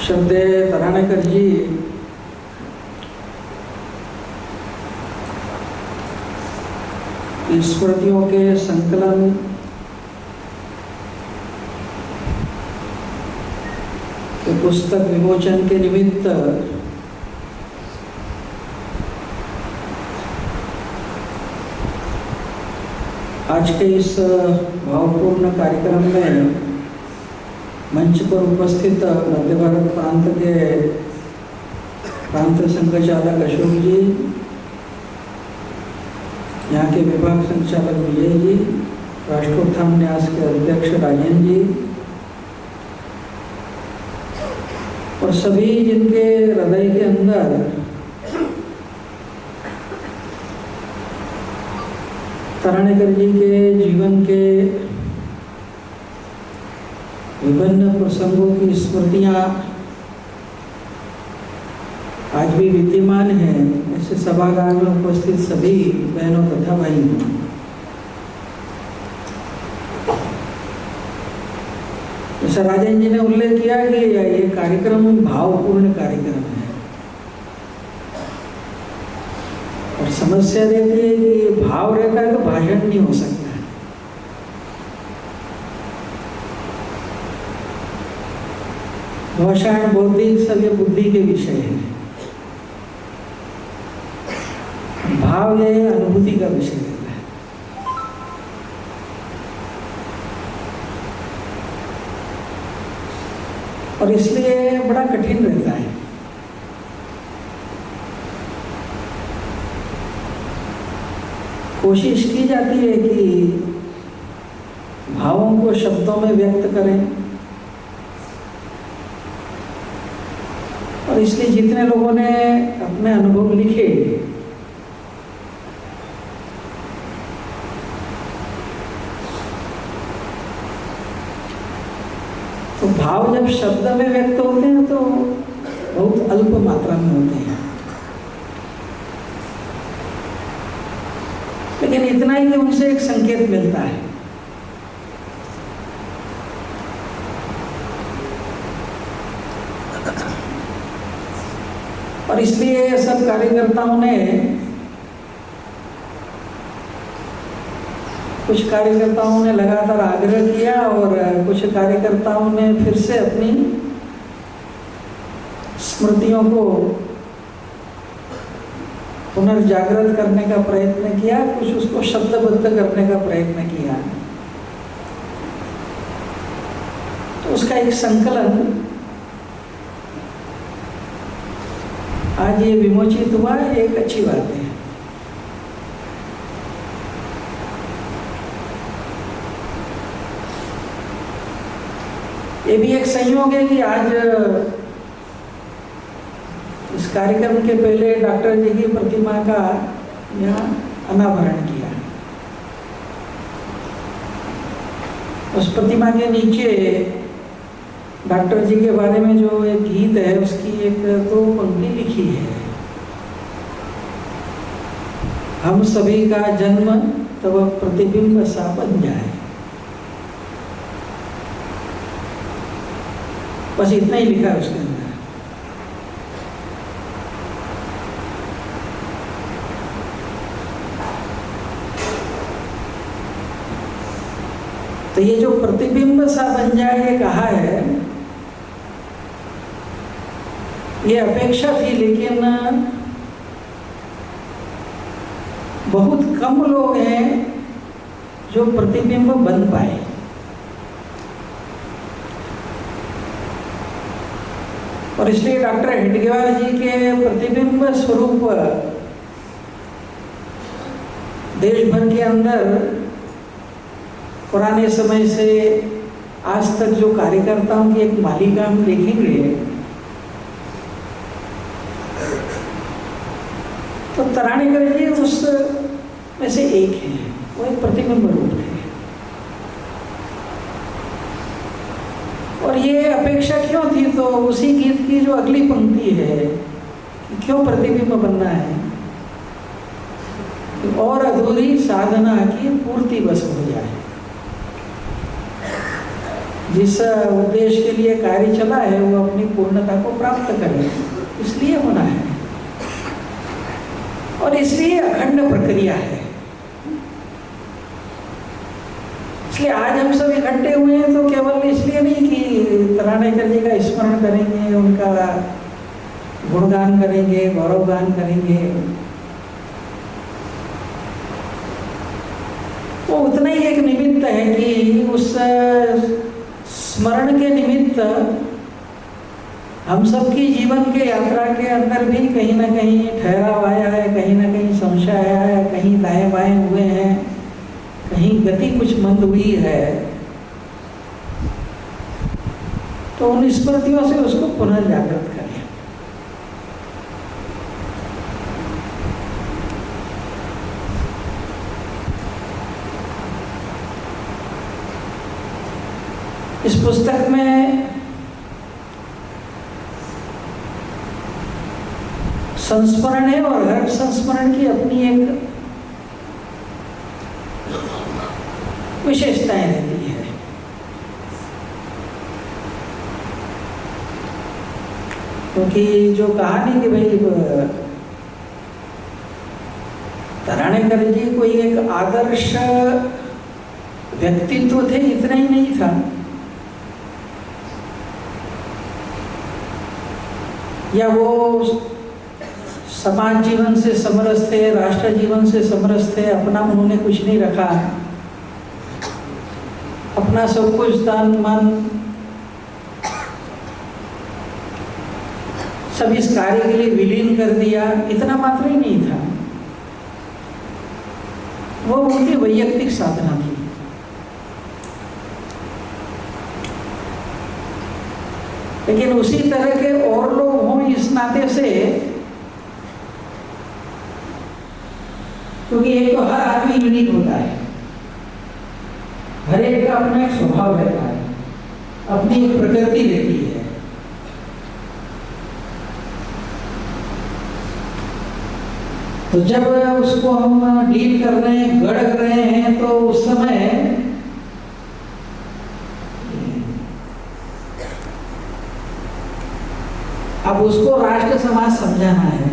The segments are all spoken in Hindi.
श्रद्धेय तराणेकर जी स्मृतियों के संकलन के पुस्तक विमोचन के निमित्त आज के इस भावपूर्ण कार्यक्रम में मंच पर उपस्थित मध्य भारत प्रांत के प्रांत संघचालक अशोक जी, यहाँ के विभाग संचालक विजय जी, राष्ट्रोत्थान न्यास के अध्यक्ष राजेंद्र जी और सभी जिनके हृदय के अंदर तराणेकर जी के जीवन के विभिन्न प्रसंगों की स्मृतियाँ आज भी विद्यमान हैं। ऐसे सभागार में उपस्थित सभी बहनों तथा भाइयों, जैसा राजेंद्र जी ने उल्लेख किया कि ये कार्यक्रम भावपूर्ण कार्यक्रम है और समस्या रहती है कि भाव रहता है तो भाषण नहीं हो सकता। भाषण बौद्धिक सभी बुद्धि के विषय है, भाव ये अनुभूति का विषय रहता है। और इसलिए बड़ा कठिन रहता है। कोशिश की जाती है कि भावों को शब्दों में व्यक्त करें और इसलिए जितने लोगों ने अपने अनुभव लिखे तो भाव जब शब्द में व्यक्त होते हैं तो बहुत अल्प मात्रा में होते हैं, लेकिन इतना ही कि उनसे एक संकेत मिलता है। और इसलिए सब कार्यकर्ताओं ने, कुछ कार्यकर्ताओं ने लगातार आग्रह किया और कुछ कार्यकर्ताओं ने फिर से अपनी स्मृतियों को पुनर्जागृत करने का प्रयत्न किया, कुछ उसको शब्दबद्ध करने का प्रयत्न किया। तो उसका एक संकलन आज ये विमोचित हुआ, एक अच्छी बात है। ये भी एक संयोग है कि आज इस कार्यक्रम के पहले डॉक्टर जी की प्रतिमा का यहाँ अनावरण किया। उस प्रतिमा के नीचे डॉक्टर जी के बारे में जो एक गीत है उसकी एक दो पंक्ति लिखी है। हम सभी का जन्म तब प्रतिबिंब सा बन जाए। बस इतना ही लिखा है उसके अंदर। तो ये जो प्रतिबिंब सा बन जाए ये कहा है, ये अपेक्षा थी, लेकिन बहुत कम लोग हैं जो प्रतिबिंब बन पाए। और इसलिए डॉक्टर हेडगेवार जी के प्रतिबिंब स्वरूप देश भर के अंदर पुराने समय से आज तक जो कार्यकर्ताओं की एक मालिका हम देखेंगे तो तराणेकर जी उस में से एक हैं। वो एक प्रतिबिंब रूप थे। और ये अपेक्षा क्यों थी? तो उसी गीत की जो अगली पंक्ति है कि क्यों प्रतिबिंब बनना है, और अधूरी साधना की पूर्ति बस हो जाए। जिस उद्देश्य के लिए कार्य चला है वो अपनी पूर्णता को प्राप्त करे, इसलिए होना है और इसलिए अखंड प्रक्रिया है। इसलिए आज हम सब इकट्ठे हुए हैं तो केवल इसलिए नहीं कि तरानेकर जी का स्मरण करेंगे, उनका गुणगान करेंगे, गौरवगान करेंगे, वो उतना ही एक निमित्त है कि उस स्मरण के निमित्त हम सबकी जीवन के यात्रा के अंदर भी कहीं ना कहीं ठहराव आया है, कहीं ना कहीं संशय आया है, कहीं दाएं बाएं हुए हैं, कहीं गति कुछ मंद हुई है, तो उन स्मृतियों से उसको पुनर्जागृत करें। इस पुस्तक में संस्मरण है और हर संस्मरण की अपनी एक विशेषताएं रहती है। क्योंकि जो कहानी कि भाई तरानेकर जी कोई एक आदर्श व्यक्तित्व थे, इतना ही नहीं था, या वो समाज जीवन से समरस थे, राष्ट्र जीवन से समरस थे, अपना उन्होंने कुछ नहीं रखा, अपना सब कुछ दान मान सब इस कार्य के लिए विलीन कर दिया, इतना मात्र ही नहीं था, वो उनकी वैयक्तिक साधना थी। लेकिन उसी तरह के और लोग हों इस नाते से, क्योंकि एक तो हर आदमी यूनिक होता है, हर एक का अपना एक स्वभाव रहता है, अपनी एक प्रकृति रहती है। तो जब उसको हम डील कर रहे हैं, गढ़ रहे हैं, तो उस समय अब उसको राष्ट्र समाज समझाना है,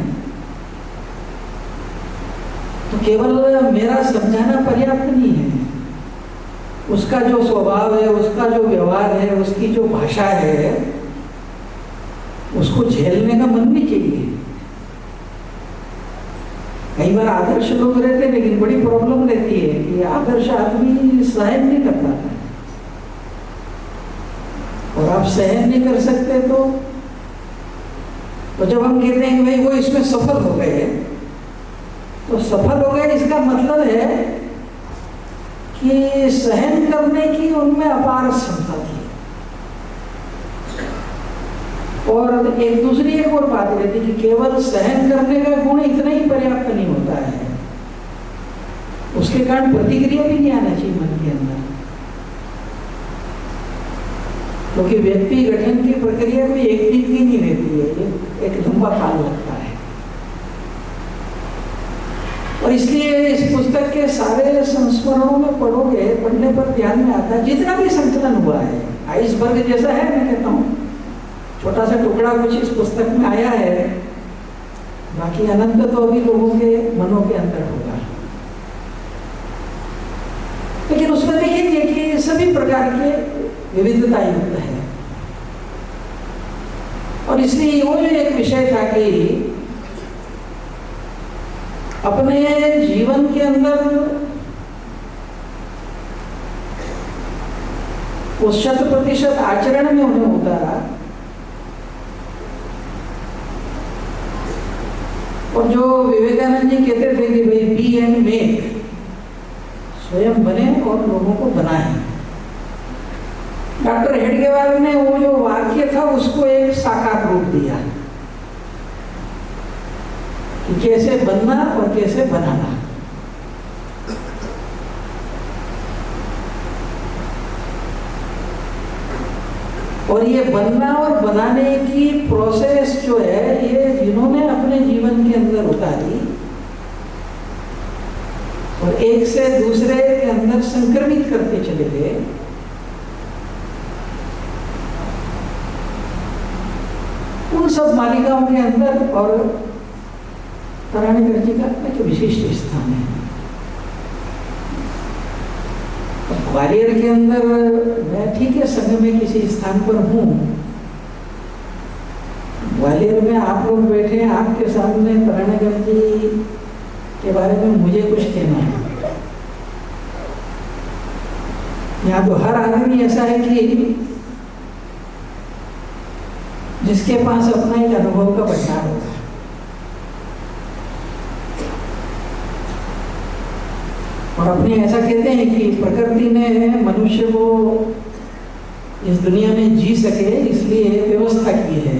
तो केवल मेरा समझाना पर्याप्त नहीं है। उसका जो स्वभाव है, उसका जो व्यवहार है, उसकी जो भाषा है, उसको झेलने का मन भी चाहिए। कई बार आदर्श लोग रहते हैं, लेकिन बड़ी प्रॉब्लम रहती है कि आदर्श आदमी सहन नहीं कर पाता, और आप सहन नहीं कर सकते तो जब हम कहते हैं कि भाई वो इसमें सफल हो गए, तो सफल हो गए इसका मतलब है कि सहन करने की उनमें अपार क्षमता थी। और एक दूसरी एक और बात रहती है कि केवल सहन करने का गुण इतना ही पर्याप्त नहीं होता है, उसके कारण प्रतिक्रिया भी नहीं आना चाहिए मन के अंदर, क्योंकि व्यक्ति गठन की प्रक्रिया कोई एक दिन की नहीं रहती है, एक लंबा काल लगता है। और इसलिए इस पुस्तक के सारे संस्मरणों में पढ़ोगे, पढ़ने पर ध्यान में आता है जितना भी संकलन हुआ है, आइसबर्ग जैसा है, मैं कहता हूँ छोटा सा टुकड़ा कुछ इस पुस्तक में आया है, बाकी अनंत तो अभी लोगों के मनों के अंदर होगा। लेकिन उसमें देखेंगे कि सभी प्रकार के विविधता युक्त है, और इसलिए वो जो एक विषय था कि अपने जीवन के अंदर वो 100% आचरण में उन्हें उतारा, और जो विवेकानंद जी कहते थे कि भाई बी एंड मेक, स्वयं बने और लोगों को बनाए। डॉक्टर हेडगेवार ने वो जो वाक्य था उसको एक साकार रूप दिया कि कैसे बनना और कैसे बनाना। और ये बनना और बनाने की प्रोसेस जो है, ये जिन्होंने अपने जीवन के अंदर उतारी और एक से दूसरे के अंदर संक्रमित करते चले गए, सब मालिकाओं के अंदर और तराणीकर जी का एक विशिष्ट स्थान है। ग्वालियर के अंदर मैं ठीक है संघ में किसी स्थान पर हूँ, ग्वालियर में आप लोग बैठे हैं, आपके सामने तराणीकर जी के बारे में मुझे कुछ कहना है। यहाँ तो हर आदमी ऐसा है कि जिसके पास अपना एक अनुभव का भंडार होगा। और अपने ऐसा कहते हैं कि प्रकृति ने मनुष्य को इस दुनिया में जी सके इसलिए व्यवस्था की है,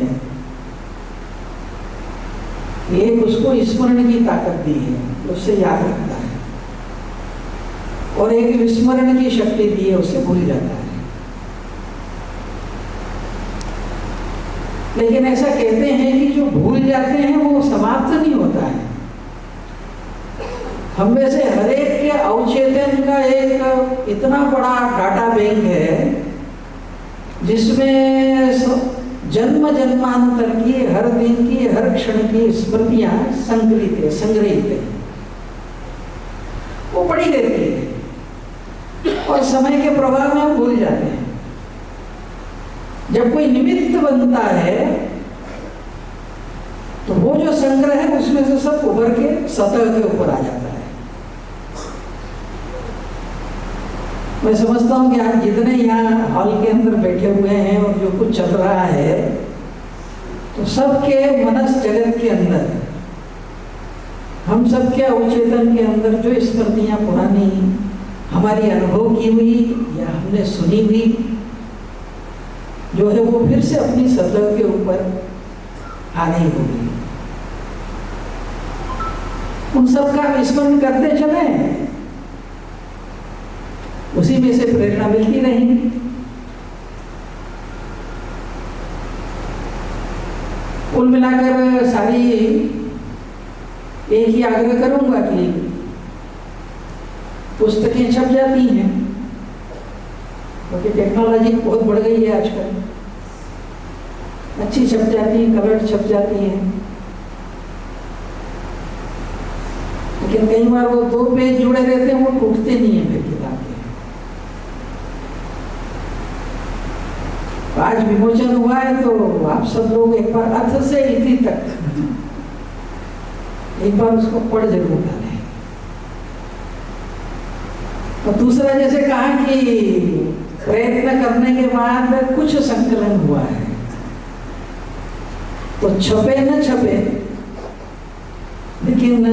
एक उसको स्मरण की ताकत दी है, उससे याद रखता है, और एक विस्मरण की शक्ति दी है, उससे भूल जाता है। लेकिन ऐसा कहते हैं कि जो भूल जाते हैं वो समाप्त नहीं होता है। हम में से हर एक के अवचेतन का एक इतना बड़ा डाटा बैंक है जिसमें जन्म जन्मांतर की, हर दिन की, हर क्षण की स्मृतियां संकलित है, संग्रहित है, वो पड़ी रहती है और समय के प्रभाव में हम भूल जाते हैं। जब कोई निमित्त बनता है तो वो जो संग्रह है उसमें से सब उभर के सतह के ऊपर आ जाता है। मैं समझता हूँ कि आप जितने यहाँ हॉल के अंदर बैठे हुए हैं और जो कुछ चल रहा है तो सबके मनस जगत के अंदर, हम सबके अवचेतन के अंदर जो स्मृतियाँ पुरानी हमारी अनुभव की हुई या हमने सुनी हुई जो है वो फिर से अपनी सतह के ऊपर आ रही होगी। उन सब का स्मरण करते चले, उसी में से प्रेरणा मिलती रहेगी। कुल मिलाकर सारी एक ही आग्रह करूंगा कि पुस्तकें छप जाती हैं क्योंकि टेक्नोलॉजी बहुत बढ़ गई है आजकल, अच्छी छप जाती है, कलर छप जाती है, लेकिन कई बार वो 2 पेज जुड़े रहते हैं, वो टूटते नहीं है फिर किताब के। आज विमोचन हुआ है तो आप सब लोग एक बार अर्थ से इति तक एक बार उसको पढ़ जरूर डालें। और दूसरा जैसे कहा कि प्रयत्न करने के बाद कुछ संकलन हुआ है तो छपे न छपे, लेकिन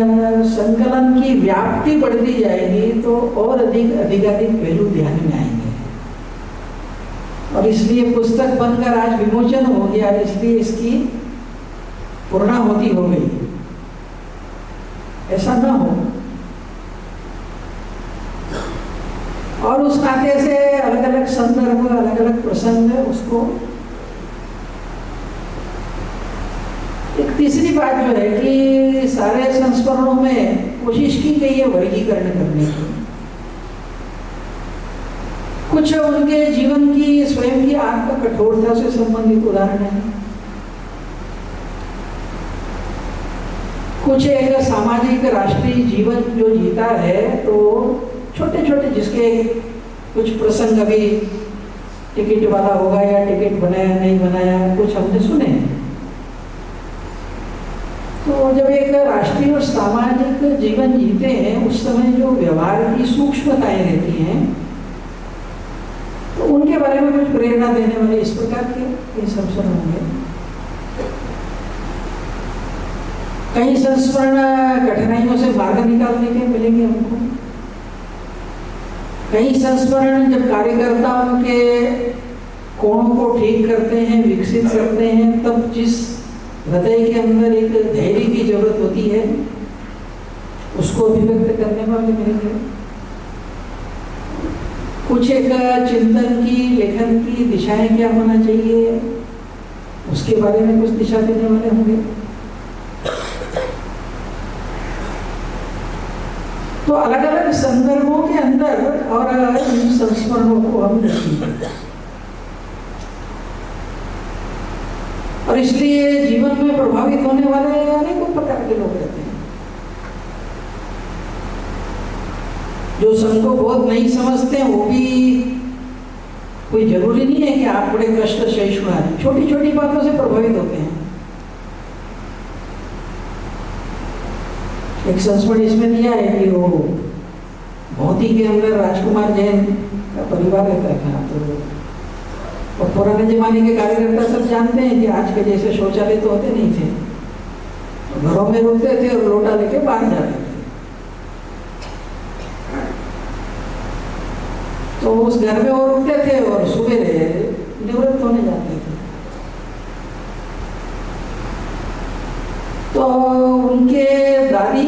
संकलन की व्याप्ति बढ़ती जाएगी तो और अधिकाधिक पहलू ध्यान में आएंगे। और इसलिए पुस्तक बनकर आज विमोचन हो गया, इसलिए इसकी पूर्णाहुति हो गई, ऐसा ना हो। और उस नाते से अलग अलग संदर्भ, अलग अलग प्रसंग है, उसको एक तीसरी बात जो है कि सारे संस्मरणों में कोशिश की गई है वर्गीकरण करने की। कुछ उनके जीवन की, स्वयं की आत्म कठोरता से संबंधित उदाहरण है, कुछ एक सामाजिक राष्ट्रीय जीवन जो जीता है तो छोटे छोटे जिसके कुछ प्रसंग अभी टिकट वाला होगा या टिकट बनाया नहीं बनाया कुछ हमने सुने। तो जब एक राष्ट्रीय और सामाजिक जीवन जीते हैं उस समय जो व्यवहार की सूक्ष्मताएं रहती हैं तो उनके बारे में कुछ प्रेरणा देने वाले इस प्रकार के ये संस्मरण होंगे। कई संस्मरण कठिनाइयों से मार्ग निकालने के मिलेंगे हमको, कई संस्मरण जब कार्यकर्ताओं के कोणों को ठीक करते हैं, विकसित करते हैं, तब जिस हृदय के अंदर एक धैर्य की जरूरत होती है उसको अभिव्यक्त करने वाले मिलेंगे। कुछ एक चिंतन की, लेखन की दिशाएं क्या होना चाहिए उसके बारे में कुछ दिशा देने वाले होंगे। तो अलग अलग संदर्भों के अंदर और इन संस्मरणों को हम देखेंगे। और इसलिए प्रभावित होने वाले अनेकों प्रकार के लोग रहते हैं, जो संघ को बहुत नहीं समझते हैं। वो भी कोई जरूरी नहीं है कि आप बड़े कष्ट सहिष्णु हैं, छोटी छोटी बातों से प्रभावित होते हैं। एक संस्मरण इसमें दिया है कि वो भौती के अंदर राजकुमार जैन का परिवार रहता था, तो और पुराने जमाने के कार्यकर्ता सब जानते हैं कि आज के जैसे शौचालय तो होते नहीं थे, तो घरों में रुकते थे और लोटा लेके बाहर जाते थे। तो उस घर में वो रुकते थे और सुबह निवृत्त होने जाते थे। तो उनके दादी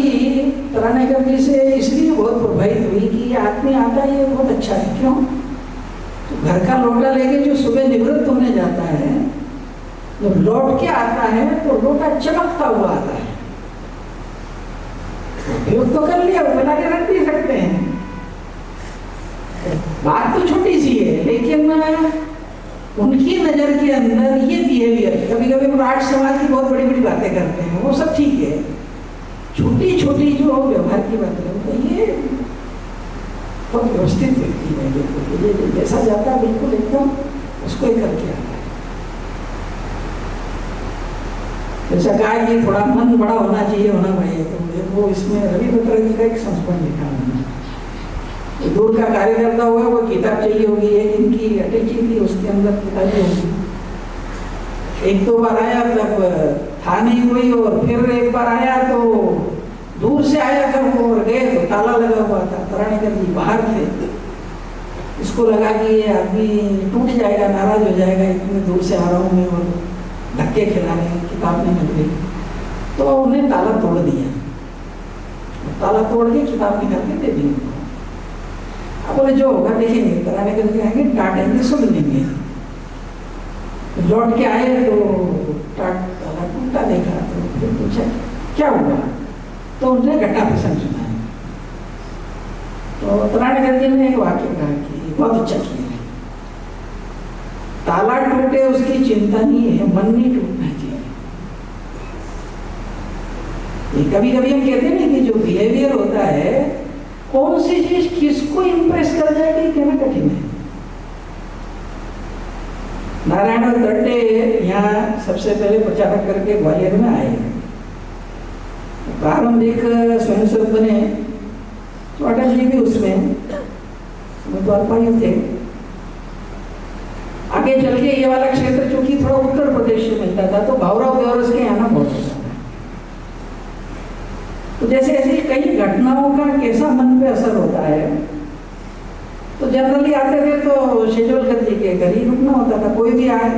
तरानेकर जी से इसलिए बहुत प्रभावित हुई कि ये आदमी आता है, ये बहुत अच्छा है। क्यों? तो घर का लोटा लेके जो सुबह निवृत्त होने जाता है, जब लौट के आता है तो लोटा चमकता हुआ आता है। उपयोग तो कर लिया, बना के रख भी सकते हैं। बात तो छोटी सी है, लेकिन उनकी नजर के अंदर ये बिहेवियर, कभी कभी हम आर्ट समाज की बहुत बड़ी बड़ी बातें करते हैं, वो सब ठीक है, छोटी छोटी जो व्यवहार की बातें हैं, ये बहुत व्यवस्थित व्यक्ति है, बिल्कुल जैसा जाता है बिल्कुल एकदम उसको ही करके आता है। जैसा कहा कि थोड़ा मन बड़ा होना चाहिए, होना चाहिए, तो वो इसमें रवि बत्रा जी का एक संस्मरण लिखा है। दूर का कार्यकर्ता हुआ, वो किताब चाहिए होगी, एक इनकी अटैची थी, उसके अंदर किताबें होगी। एक दो बार आया तब था नहीं कोई, और फिर एक बार आया तो दूर से आया तब वो गए तो ताला लगा हुआ था। तरानेकर जी बाहर थे, इसको लगा कि ये आदमी टूट जाएगा, नाराज हो जाएगा, इतने दूर से आ रहा हूँ मैं और धक्के खिला रहे हैं, किताब नहीं मिल गई। तो उन्हें ताला तोड़ दिया, ताला तोड़ के किताब निकाल के दे दी। बोले जो होगा देखेंगे, तरानेकर जी आएंगे, डांटेंगे, सुन लेंगे। लौट के आए तो ताला टूटा देखा, तो फिर पूछा क्या हुआ, तो उन्होंने घटना प्रसंग सुनाया। तो तरानेकर जी ने एक वाक्य कहा कि बहुत अच्छा किया, ताला टूटे उसकी चिंता नहीं है, मन नहीं टूटना चाहिए। कभी कभी हम कहते हैं कि जो बिहेवियर होता है, कौन सी चीज किसको इंप्रेस कर जाएगी कहना कठिन है। नारायण और दट्टे यहाँ सबसे पहले प्रचारक करके ग्वालियर में आए। प्रारंभिक स्वयंसेवक बने, तो अटल जी भी उसमें तो अल्पायु थे। आगे चल के ये वाला क्षेत्र चूंकि थोड़ा उत्तर प्रदेश से मिलता था, तो भावराव देवरस के आना बहुत होता था। तो जैसे ऐसी कई घटनाओं का कैसा मन पे असर होता है, तो जनरली आते थे तो शेजवलकर जी के घर ही रुकना होता था। कोई भी आए,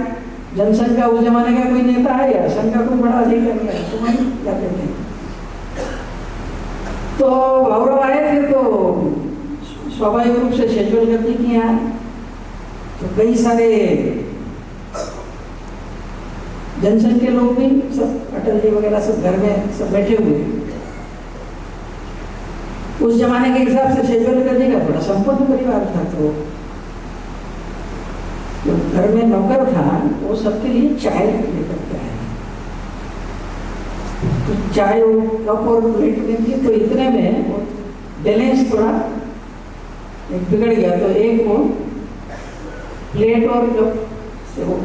जनसंघ का उस जमाने का कोई नेता है या संघ का कोई बड़ा अधिकारी है, तो वहीं जाते थे। तो भावराव आए थे तो स्वाभाविक रूप से शेजवलकर जी के यहाँ, तो कई सारे जनसंघ के लोग भी सब, अटल जी वगैरह सब घर में सब बैठे हुए। उस जमाने के हिसाब से शेजवलकर जी का बड़ा संपन्न परिवार था, तो जो घर में नौकर था वो सबके लिए चाय लेकर के आया। तो चाय वो कप और प्लेट में थी, तो इतने में वो बैलेंस थोड़ा एक बिगड़ गया, तो एक वो प्लेट और कप से वो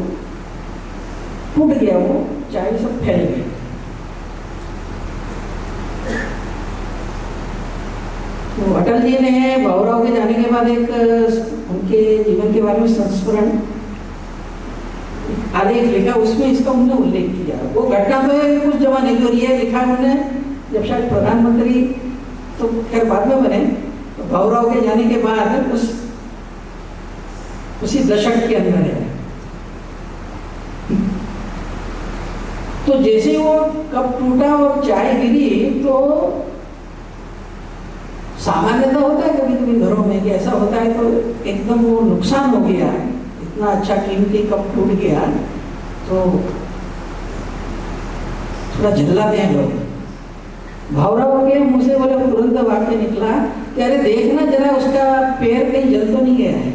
टूट गया, वो चाय सब फैल गई। तो अटल जी ने भावराव के जाने के बाद एक उनके जीवन के बारे में संस्मरण आलेख लिखा, उसमें इसका उन्होंने उल्लेख किया। वो घटना तो उस जमाने की, और ये लिखा उन्होंने जब शायद प्रधानमंत्री तो खैर बाद में बने, तो भावराव के जाने के बाद उसी दशक के अंदर है। तो जैसे वो कप टूटा और चाय गिरी, तो सामान्यतः होता है कभी कभी घरों में कि ऐसा होता है, तो एकदम वो नुकसान हो गया, इतना अच्छा कीमती कप टूट गया, तो थोड़ा झल्लाते हैं लोग। भावराव के मुंह से बोले, तुरंत वाक्य निकला कि अरे देखना जरा उसका पैर कहीं जल तो नहीं गया है,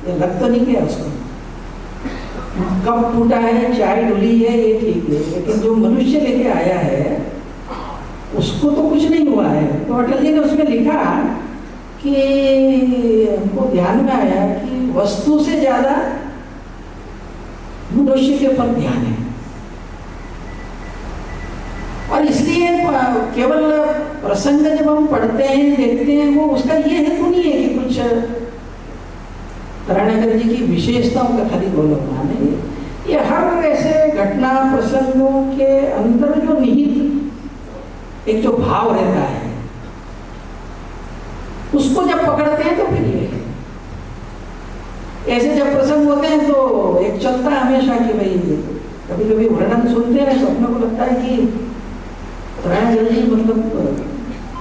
या लग तो नहीं गया उसको। कप टूटा है, चाय डुली है, ये ठीक है, लेकिन जो मनुष्य लेके आया है उसको तो कुछ नहीं हुआ है। तो अटल जी ने उसमें लिखा कि हमको ध्यान में आया कि वस्तु से ज्यादा मनुष्य के ऊपर ध्यान है, और इसलिए केवल प्रसंग जब हम पढ़ते हैं देखते हैं वो उसका ये हेतु नहीं है कि कुछ तरानकर जी की विशेषताओं का खाली गोलक नहीं, ये हर ऐसे घटना प्रसंगों के अंदर जो निहित एक जो भाव रहता है उसको जब पकड़ते हैं तो फिर ये ऐसे जब प्रसंग होते हैं तो एक चलता है हमेशा कि भाई कभी कभी वर्णन सुनते हैं तो अपने को लगता है कि तरानकर जी मतलब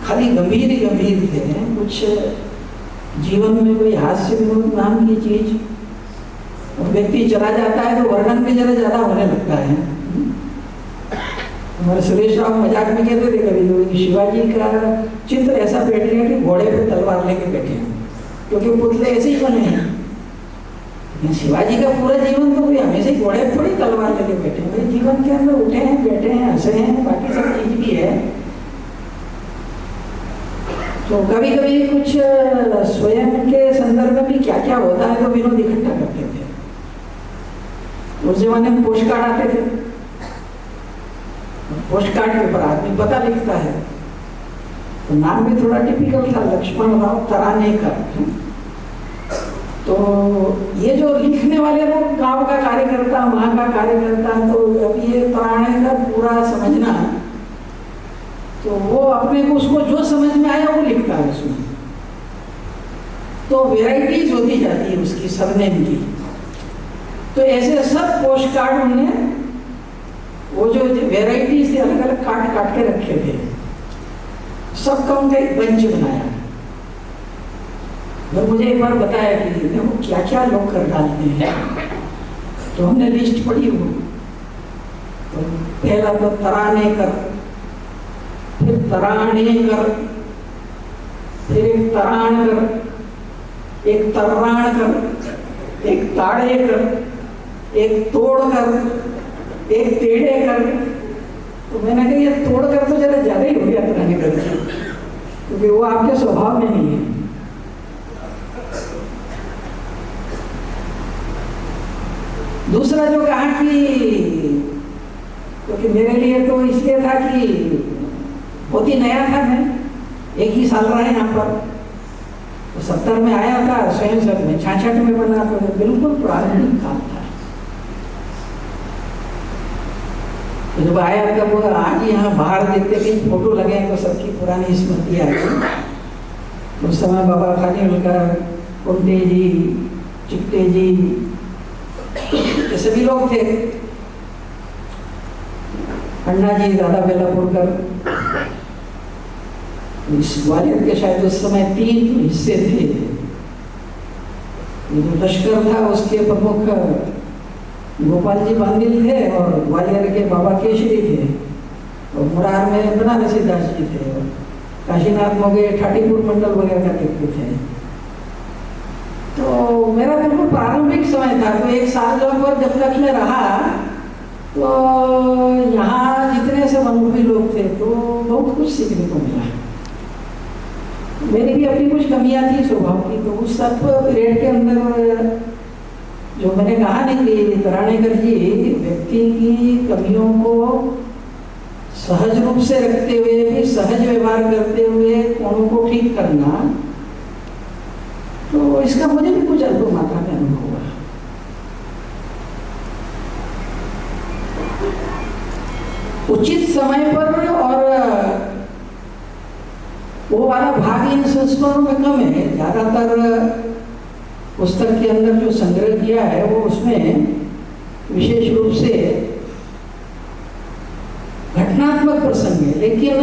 खाली गंभीर ही गंभीर थे, कुछ जीवन में कोई हास्य विनोद नाम की चीज, और व्यक्ति चला जाता है तो वर्णन भी जरा ज्यादा होने लगता है। हमारे सुरेश राव मजाक में कहते थे कभी शिवाजी का चित्र ऐसा बैठ गया कि घोड़े पे तलवार लेके बैठे हैं, क्योंकि पुतले ऐसे ही बने हैं। शिवाजी का पूरा जीवन तो कोई हमेशा ही घोड़े पे थोड़ी तलवार लेके बैठे हैं, भाई जीवन के अंदर उठे हैं, बैठे हैं, हंसे हैं, बाकी सब चीज भी है। तो कभी कभी कुछ स्वयं के संदर्भ में भी क्या क्या होता है तो विनोद इकट्ठा करते थे। उस जमाने में पोस्ट कार्ड आते थे, पोस्ट कार्ड के ऊपर आदमी पता लिखता है, तो नाम भी थोड़ा टिपिकल था, लक्ष्मण राव तरानेकर। तो ये जो लिखने वाले लोग गांव का कार्यकर्ता, वहां का कार्यकर्ता, तो अब ये तरानेकर पूरा समझना, तो वो अपने को उसको जो समझ में आया वो लिखता है उसमें। तो वेराइटीज होती जाती है उसकी सरनेम की। तो ऐसे सब पोस्ट कार्ड उन्होंने वो जो वेराइटीज थे अलग अलग काट काट के रखे थे, सबका उनका एक बंच बनाया। और मुझे एक बार बताया कि देखो क्या क्या लोग कर डालते हैं, तो हमने लिस्ट पढ़ी हो। तो पहला तो तरानेकर, फिर तरानेकर, फिर एक तराणकर, एक तर्राणकर, एक ताड़ेकर, एक तोड़कर, एक टेढ़ेकर। तो मैंने कहा ये तोड़कर तो जरा ज्यादा ही हो गया तरानेकर, क्योंकि वो आपके स्वभाव में नहीं है। दूसरा जो कहा कि क्योंकि मेरे लिए तो इसलिए था कि बहुत ही नया था, मैं एक ही साल रहा है यहाँ पर, तो 70 में आया था, स्वयं में 66 में बना, तो बिल्कुल प्रारंभिक काल था। तो जब आया तब आज यहाँ बाहर देखते कहीं फोटो लगे तो सबकी पुरानी स्मृति आ गई। उस समय बाबा खानीविलकर, कुंटे जी, चिट्टे जी, ये सभी लोग थे, अन्ना जी, दादा बेलापुरकर। इस ग्वालियर के शायद उस समय 3 हिस्से थे। ये जो लश्कर था उसके प्रमुख गोपाल जी बांदिल थे, और ग्वालियर के बाबा केशरी थे, और मुरार में बनारसी दास जी थे, और काशीनाथ मोगे ठाटीपुर मंडल वगैरह का देखते थे। तो मेरा बिल्कुल प्रारंभिक समय था। तो एक साल जब तक मैं रहा तो यहाँ जितने सब अनुभवी लोग थे तो बहुत कुछ सीखने को मिला। मेरी भी अपनी कुछ कमियां थी स्वभाव की, तो उस सब पीरियड के अंदर जो मैंने कहा नहीं कि तरानेकर जी व्यक्ति की कमियों को सहज रूप से रखते हुए भी सहज व्यवहार करते हुए कोणों को ठीक करना, तो इसका मुझे भी कुछ अल्प मात्रा में अनुभव हुआ। उचित समय पर, और वो वाला भाग इन संस्करणों में कम है। ज्यादातर पुस्तक के अंदर जो संग्रह किया है वो उसमें विशेष रूप से घटनात्मक प्रसंग है, लेकिन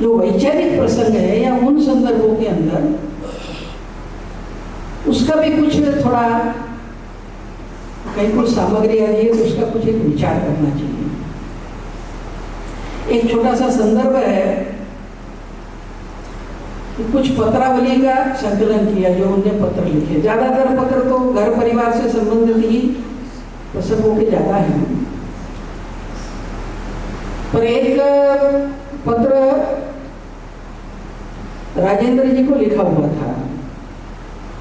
जो वैचारिक प्रसंग है या उन संदर्भों के अंदर उसका भी कुछ थोड़ा कहीं कुछ सामग्री आ रही है तो उसका कुछ एक विचार करना चाहिए। एक छोटा सा संदर्भ है कि कुछ पत्रावली का संकलन किया, जो उनने पत्र लिखे। ज़्यादातर पत्र तो घर परिवार से संबंधित ही प्रसंगों के ज़्यादा हैं, पर एक पत्र राजेंद्र जी को लिखा हुआ था,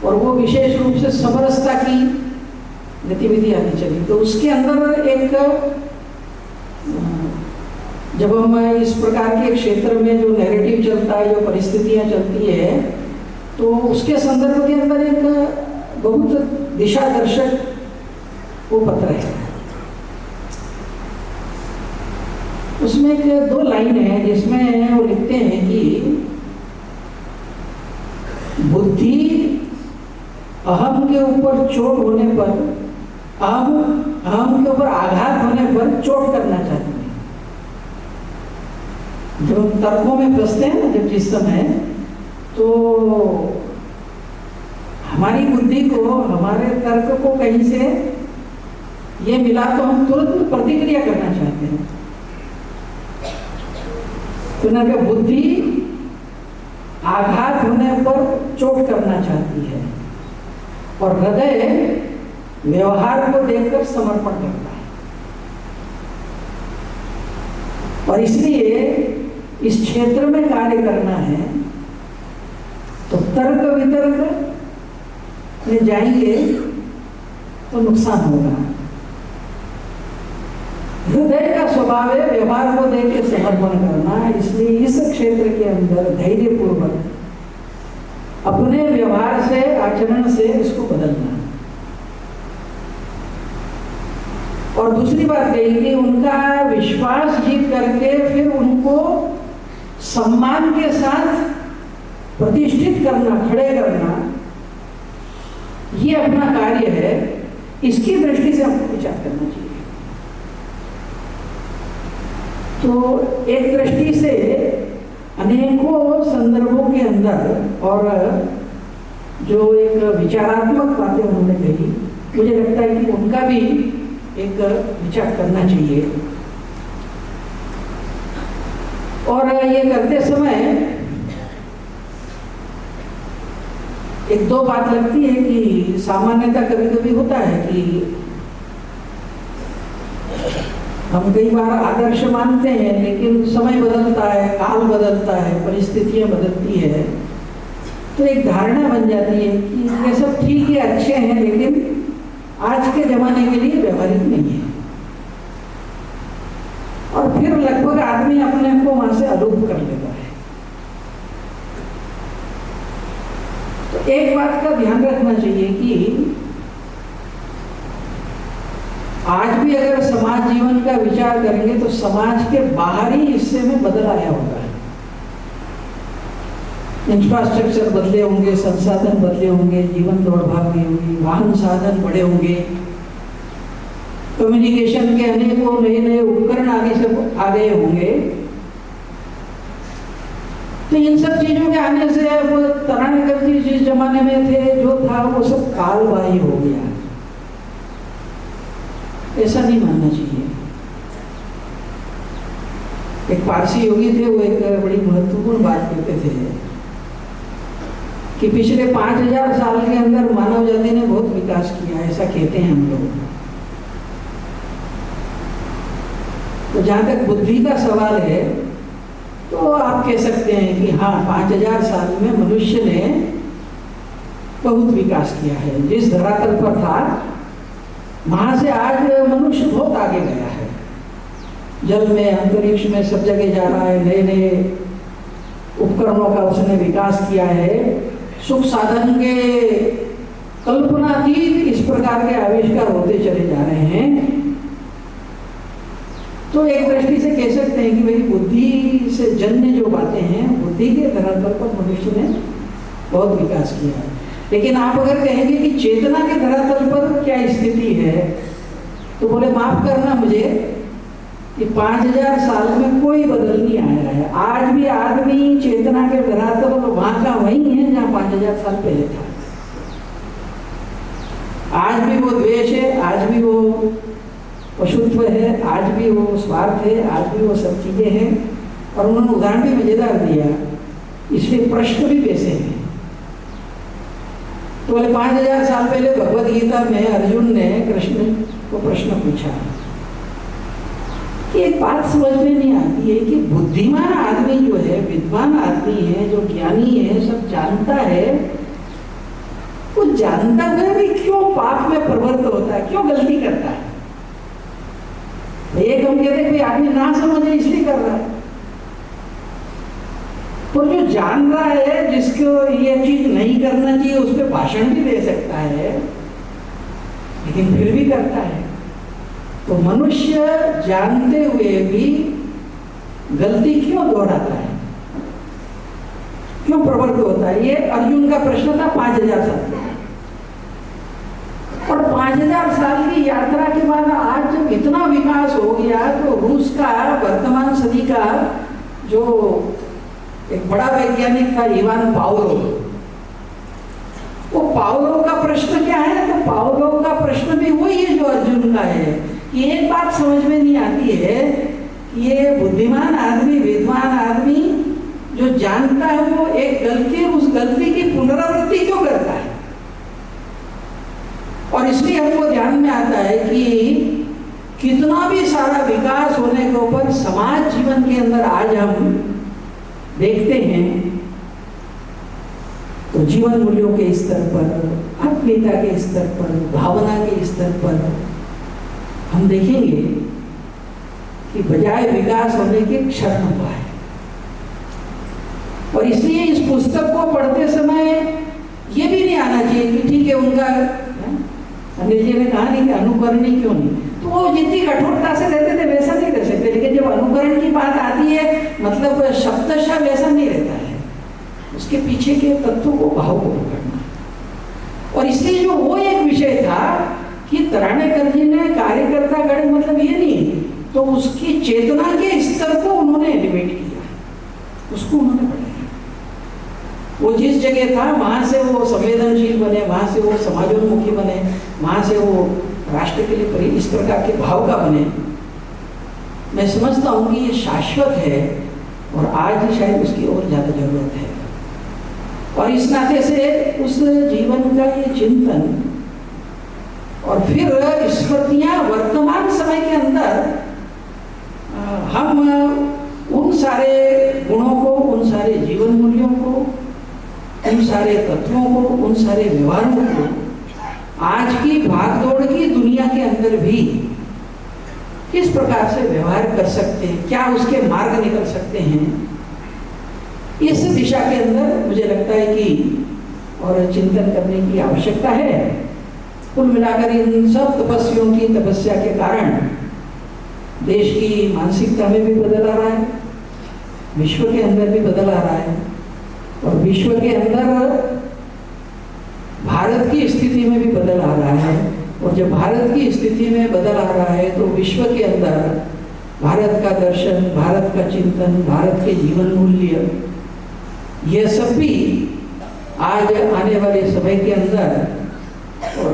और वो विशेष रूप से समरसता की गतिविधि आनी चाहिए। तो उसके अंदर एक, जब हम इस प्रकार के क्षेत्र में जो नैरेटिव चलता है, जो परिस्थितियां चलती है, तो उसके संदर्भ के अंदर एक बहुत दिशा दर्शक वो पत्र है। उसमें एक 2 लाइन है जिसमें वो लिखते हैं कि बुद्धि अहम के ऊपर चोट होने पर, अहम के ऊपर आघात होने पर चोट करना चाहती है। जब हम तर्कों में फंसते हैं ना, जब जिस समय, तो हमारी बुद्धि को, हमारे तर्क को कहीं से ये मिला तो हम तुरंत प्रतिक्रिया करना चाहते हैं। तो ना कि बुद्धि आघात होने पर चोट करना चाहती है, और हृदय व्यवहार को देखकर समर्पण करता है। और इसलिए इस क्षेत्र में कार्य करना है तो तर्क वितर्क में जाएंगे तो नुकसान होगा। हृदय का स्वभाव है व्यवहार को देकर समर्पण करना। इसलिए इस क्षेत्र के अंदर धैर्यपूर्वक अपने व्यवहार से, आचरण से इसको बदलना। और दूसरी बात कही कि उनका विश्वास जीत करके फिर उनको सम्मान के साथ प्रतिष्ठित करना, खड़े करना, ये अपना कार्य है। इसकी दृष्टि से हमको विचार करना चाहिए। तो एक दृष्टि से अनेकों संदर्भों के अंदर, और जो एक विचारात्मक बातें उन्होंने कही, मुझे लगता है कि उनका भी एक विचार करना चाहिए। और ये करते समय एक 2 बात लगती है कि सामान्यतः कभी कभी होता है कि हम कई बार आदर्श मानते हैं, लेकिन समय बदलता है, काल बदलता है, परिस्थितियां बदलती है, तो एक धारणा बन जाती है कि ये सब ठीक है, अच्छे हैं, लेकिन आज के जमाने के लिए व्यवहारिक नहीं है। और फिर लगभग आदमी अपने को वहां से अलूप कर लेता है। तो एक बात का ध्यान रखना चाहिए कि आज भी अगर समाज जीवन का विचार करेंगे तो समाज के बाहरी हिस्से में बदल आया होगा। इंफ्रास्ट्रक्चर बदले होंगे, संसाधन बदले होंगे, जीवन दौड़ भाग गई होगी, वाहन साधन बड़े होंगे, कम्युनिकेशन के अनेकों नए नए उपकरण आगे से आ गए होंगे। तो इन सब चीजों के आने से अब तरानगर जी जिस जमाने में थे, जो था वो सब कालबाह्य हो गया। ऐसा नहीं मानना चाहिए। एक पारसी योगी थे, वो एक बड़ी महत्वपूर्ण बात कहते थे कि पिछले 5000 साल के अंदर मानव जाति ने बहुत विकास किया, ऐसा कहते हैं हम लोग। तो जहां तक बुद्धि का सवाल है, तो आप कह सकते हैं कि हाँ, 5000 साल में मनुष्य ने बहुत विकास किया है। जिस धरातल पर था, वहां से आज मनुष्य बहुत आगे गया है। जल में, अंतरिक्ष में, सब जगह जा रहा है। नए नए उपकरणों का उसने विकास किया है। सुख साधन के कल्पनातीत इस प्रकार के आविष्कार होते चले जा रहे हैं। तो एक दृष्टि से कह सकते हैं कि भाई बुद्धि से जन्य जो बातें हैं, बुद्धि के धरातल पर मनुष्य ने बहुत विकास किया है। लेकिन आप अगर कहेंगे कि चेतना के धरातल पर क्या स्थिति है, तो बोले माफ करना मुझे कि 5000 साल में कोई बदल नहीं आया है। आज भी आदमी चेतना के धरातल वहां का वही है जहां 5000 साल पहले था। आज भी वो द्वेष है, आज भी वो पशुत्व है, आज भी वो स्वार्थ है, आज भी वो सब चीजें हैं। और उन्होंने उदाहरण भी मजेदार दिया इसलिए प्रश्न भी वैसे हैं। तो बोले 5000 साल पहले भगवद गीता में अर्जुन ने कृष्ण को प्रश्न पूछा कि एक बात समझ में नहीं आती है कि बुद्धिमान आदमी जो है, विद्वान आदमी है, जो ज्ञानी है, सब जानता है, वो जानता हुआ भी क्यों पाप में प्रवृत्त होता है, क्यों गलती करता है? एक हम कहते हैं कोई आदमी ना समझे इसलिए कर रहा है, तो जो जान रहा है, जिसको ये चीज नहीं करना चाहिए, उस पर भाषण भी दे सकता है, लेकिन फिर भी करता है। तो मनुष्य जानते हुए भी गलती क्यों दोहराता है, क्यों प्रवृत्त होता है? ये अर्जुन का प्रश्न था 5000 साल। और 5000 साल की यात्रा के बाद आज जब इतना विकास हो गया, तो रूस का वर्तमान सदी का जो एक बड़ा वैज्ञानिक था इवान पावलोव, वो पावलोव का प्रश्न क्या है? तो पावलोव का प्रश्न भी वही है जो अर्जुन का है कि एक बात समझ में नहीं आती है कि ये बुद्धिमान आदमी, विद्वान आदमी जो जानता है, वो एक गलती, उस गलती की पुनरावृत्ति क्यों करता है? और इसलिए हमको ध्यान में आता है कि कितना भी सारा विकास होने के ऊपर समाज जीवन के अंदर आज हम देखते हैं, तो जीवन मूल्यों के स्तर पर, आत्मीयता के स्तर पर, भावना के स्तर पर हम देखेंगे कि बजाय विकास होने के क्षरण हुआ है। और इसलिए इस पुस्तक को पढ़ते समय ये भी नहीं आना चाहिए कि ठीक है उनका, अनिल जी ने कहा नहीं कि अनुकरणीय क्यों नहीं, तो वो जितनी कठोरता से रहते थे वैसा नहीं रह सकते, लेकिन जब अनुकरण की बात आती है, मतलब शब्दशः वैसा नहीं रहता है, उसके पीछे के तत्वों को, भाव को पकड़ना। और इसलिए जो वो एक विषय था कि तरानेकर जी ने कार्यकर्ता गण, मतलब ये नहीं, तो उसकी चेतना के स्तर को उन्होंने एलिवेट किया, उसको उन्होंने बढ़ाया। वो जिस जगह था वहां से वो संवेदनशील बने, वहां से वो समाजोन्मुखी बने, वहां से वो राष्ट्र के लिए इस प्रकार के भाव का बने। मैं समझता हूँ कि ये शाश्वत है और आज शायद उसकी और ज्यादा जरूरत है। और इस नाते से उस जीवन का ये चिंतन और फिर स्मृतियां वर्तमान समय के अंदर हम उन सारे गुणों को, उन सारे जीवन मूल्यों को, उन सारे तत्वों को, उन सारे व्यवहारों को आज की भागदौड़ की दुनिया के अंदर भी किस प्रकार से व्यवहार कर सकते हैं, क्या उसके मार्ग निकल सकते हैं, इस दिशा के अंदर मुझे लगता है कि और चिंतन करने की आवश्यकता है। कुल मिलाकर इन सब तपस्वियों की तपस्या के कारण देश की मानसिकता में भी बदल आ रहा है, विश्व के अंदर भी बदल आ रहा है, और विश्व के अंदर भारत की स्थिति में भी बदल आ रहा है। और जब भारत की स्थिति में बदल आ रहा है, तो विश्व के अंदर भारत का दर्शन, भारत का चिंतन, भारत के जीवन मूल्य, ये सब भी आज आने वाले समय के अंदर और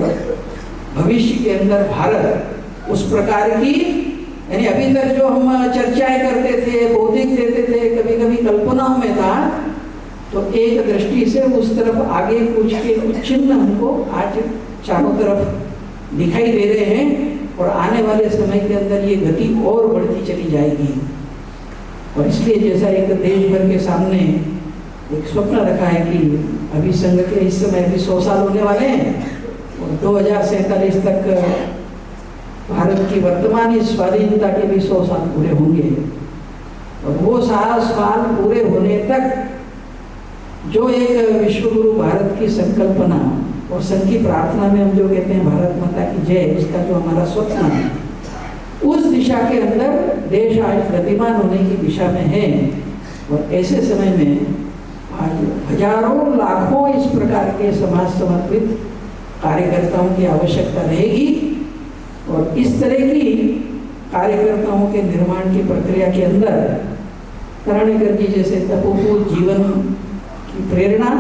भविष्य के अंदर भारत उस प्रकार की, यानी अभी तक जो हम चर्चाएं करते थे, बौद्धिक देते थे, कभी कभी कल्पनाओं में था, तो एक दृष्टि से उस तरफ आगे कुछ के कुछ चिन्ह हमको आज चारों तरफ दिखाई दे रहे हैं। और आने वाले समय के अंदर ये गति और बढ़ती चली जाएगी। और इसलिए जैसा एक देश भर के सामने एक स्वप्न रखा है कि अभी संघ के इस समय भी 100 साल होने वाले हैं और 2047 तक भारत की वर्तमान स्वाधीनता के भी 100 साल पूरे होंगे। और वो 100 साल पूरे होने तक जो एक विश्वगुरु भारत की संकल्पना और संघ की प्रार्थना में हम जो कहते हैं भारत माता की जय, उसका जो हमारा स्वप्न है, उस दिशा के अंदर देश आज गतिमान होने की दिशा में है। और ऐसे समय में आज हजारों लाखों इस प्रकार के समाज समर्पित कार्यकर्ताओं की आवश्यकता रहेगी। और इस तरह की कार्यकर्ताओं के निर्माण की प्रक्रिया के अंदर तरानेकर जी जैसे तपोपूर जीवन की प्रेरणा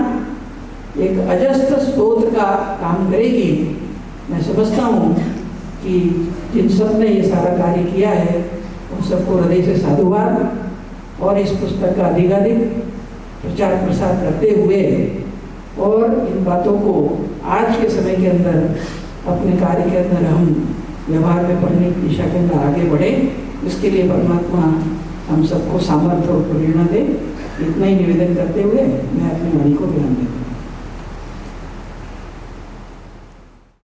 एक अजस्र स्रोत का काम करेगी। मैं समझता हूँ कि जिन सब ने ये सारा कार्य किया है उन सबको हृदय से साधुवाद। और इस पुस्तक का अधिकाधिक प्रचार प्रसार करते हुए और इन बातों को आज के समय के अंदर अपने कार्य के अंदर हम व्यवहार में पढ़ने की दिशा के अंदर आगे बढ़े, इसके लिए परमात्मा हम सबको सामर्थ्य और प्रेरणा दे। इतना ही निवेदन करते हुए मैं अपनी वाणी को विराम देता हूँ।